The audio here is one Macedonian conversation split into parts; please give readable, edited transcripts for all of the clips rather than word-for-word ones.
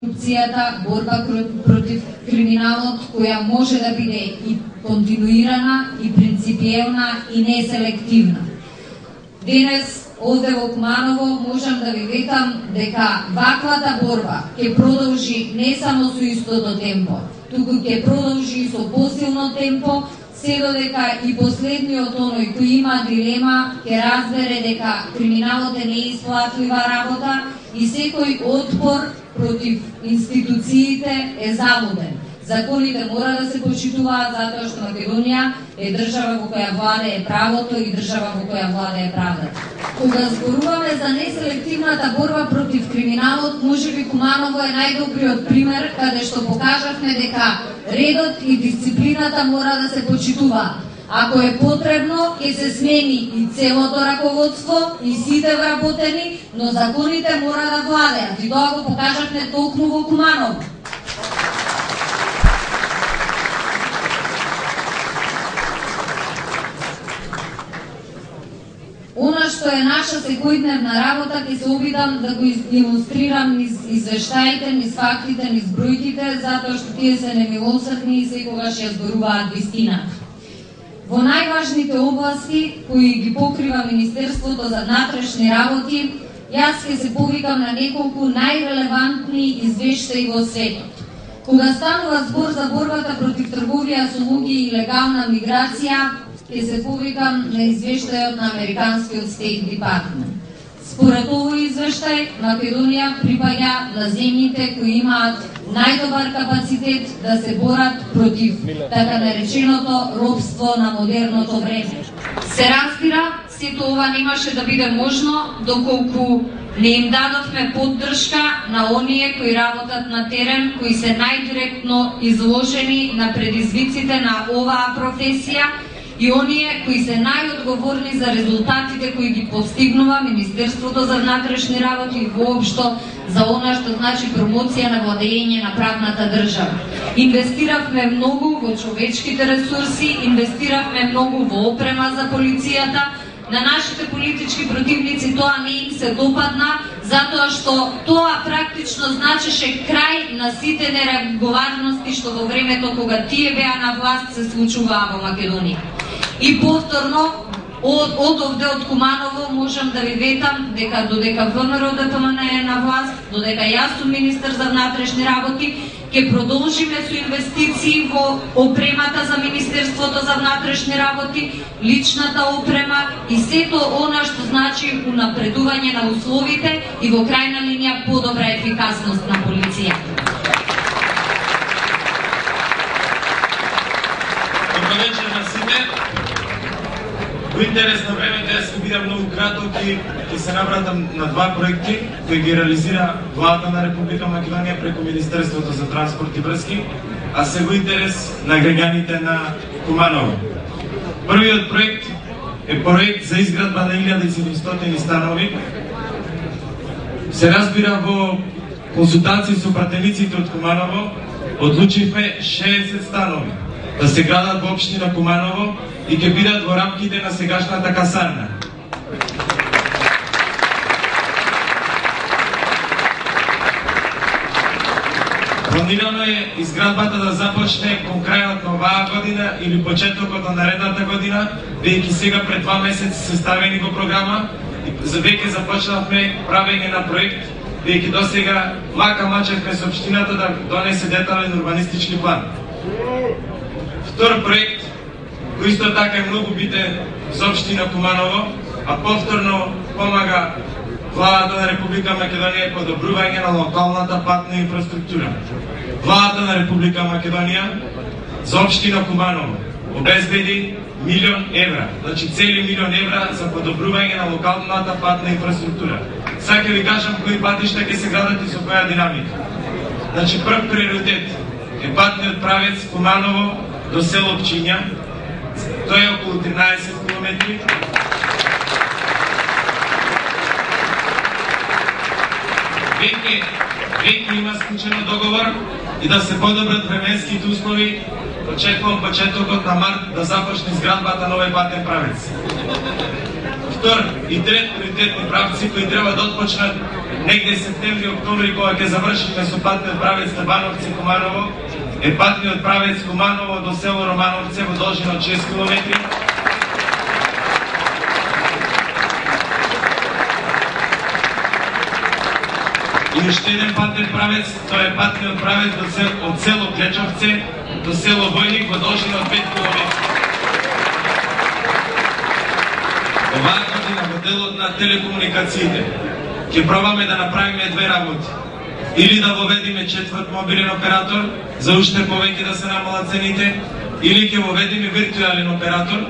корупцијата, борба против криминалот, која може да биде и континуирана, и принципиелна, и неселективна. Денес, овде во Куманово, можам да ви ветам дека ваквата борба ќе продолжи не само со истото темпо, туку ќе продолжи и со посилно темпо, се додека и последниот оној кој има дилема ќе разбере дека криминалот е неисплатлива работа и секој отпор против институциите е залуден. Законите мора да се почитуваат затоа што Македонија е држава во која владее правото и држава во која владее правдата. Кога зборуваме за неселективната борба против криминалот, можеби Куманово е најдобриот пример каде што покажавме дека редот и дисциплината мора да се почитуваат. Ако е потребно, ќе се смени и целото раководство, и сите вработени, но законите мора да владеат. И тоа го покажавме токму во Куманово. Она што е наша секојдневна работа, ќе се обидам да го илустрирам низ извештаите, низ фактите, низ бројките, затоа што тие се немилосрдни и секогаш ја зборуваат вистината. Во најважните области кои ги покрива Министерството за внатрешни работи, јас ќе се повикам на неколку најрелевантни извештаи во светот. Кога станува збор за борбата против трговија со луѓе и легална миграција, ќе се повикам на извештајот на Американскиот Стейт Департмент. Според овој извештај, Македонија припаѓа на земјите кои имаат најдобар капацитет да се борат против така нареченото робство на модерното време. Се разбира, сето ова немаше да биде можно доколку не им дадовме поддршка на оние кои работат на терен, кои се најдиректно изложени на предизвиците на оваа професија и оние кои се најодговорни за резултатите кои ги постигнува Министерството за внатрешни работи и воопшто за она што значи промоција на владење на правната држава. Инвестиравме многу во човечките ресурси, инвестиравме многу во опрема за полицијата. На нашите политички противници тоа не им се допадна, затоа што тоа практично значеше крај на сите нерегуларности што во времето кога тие беа на власт се случуваа во Македонија. И повторно, од овде од Куманово можам да ви ветам дека додека ВМРО ДПМН е на власт, додека јас сум министер за внатрешни работи, ќе продолжиме со инвестиции во опремата за Министерството за внатрешни работи, личната опрема и сето она што значи унапредување на условите и во крајна линија подобра ефикасност на полицијата. Добро вечер на сите. Во интерес на времето јас ќе бидам многу краток и ќе се навратам на два проекти кои ги реализира Владата на Република Македонија преку Министерството за транспорт и врски, а се во интерес на граѓаните на Куманово. Првиот проект е проект за изградба на 1700 станови. Се разбира во консултации со пратениците од Куманово, одлучивме 60 станови да се градат во општина Куманово и ќе бидат во рамките на сегашната касарна. Планирано е изградбата да започне кон крајот на оваа година или почетокот на наредната година, веќе сега пред 2 месеци се ставени во програма и веќе започнавме правење на проект, веќе досега мачевме со општината да донесе детален урбанистички план. Втор проект, кој исто така е многу битен за општина Куманово, а повторно помага Владата на Република Македонија подобрување на локалната патна инфраструктура. Владата на Република Македонија за општина Куманово обезбеди 1 милион евра, значи цели 1 милион евра за подобрување на локалната патна инфраструктура. Сака ви кажам кои патишта ќе се градат и со која динамика. Значи прв приоритет е патниот правец Куманово до село Пчиња. Тој е околу 13 километри. Веќе има склучено договор и да се подобрат временските услови. Очекувам почетокот на март да започне изградбата на овој патен правец. Втор и трет приоритетни правци кои треба да отпочнат негде септември, октомври, кога ќе завршиме со патниот правец Табановци Куманово, е патниот правец Куманово до село Романовце во должина од 6 километри. И уште еден патен правец, тоа е патниот правец од село Клечовце до село Војник во должина од 5 километри. Оваа година во делот на телекомуникациите ќе пробаме да направиме две работи. Или да воведиме четврт мобилен оператор, за уште повеќе да се намалат цените, или ќе воведиме виртуален оператор,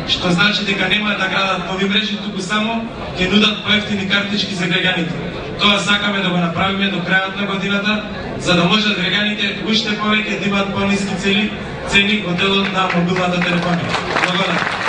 што значи дека нема да градат нови мрежи, туку само ќе нудат поевтини картички за граѓаните. Тоа сакаме да го направиме до крајот на годината, за да можат граѓаните уште повеќе да имаат пониски цени во делот на мобилната телефонија. Благодарам.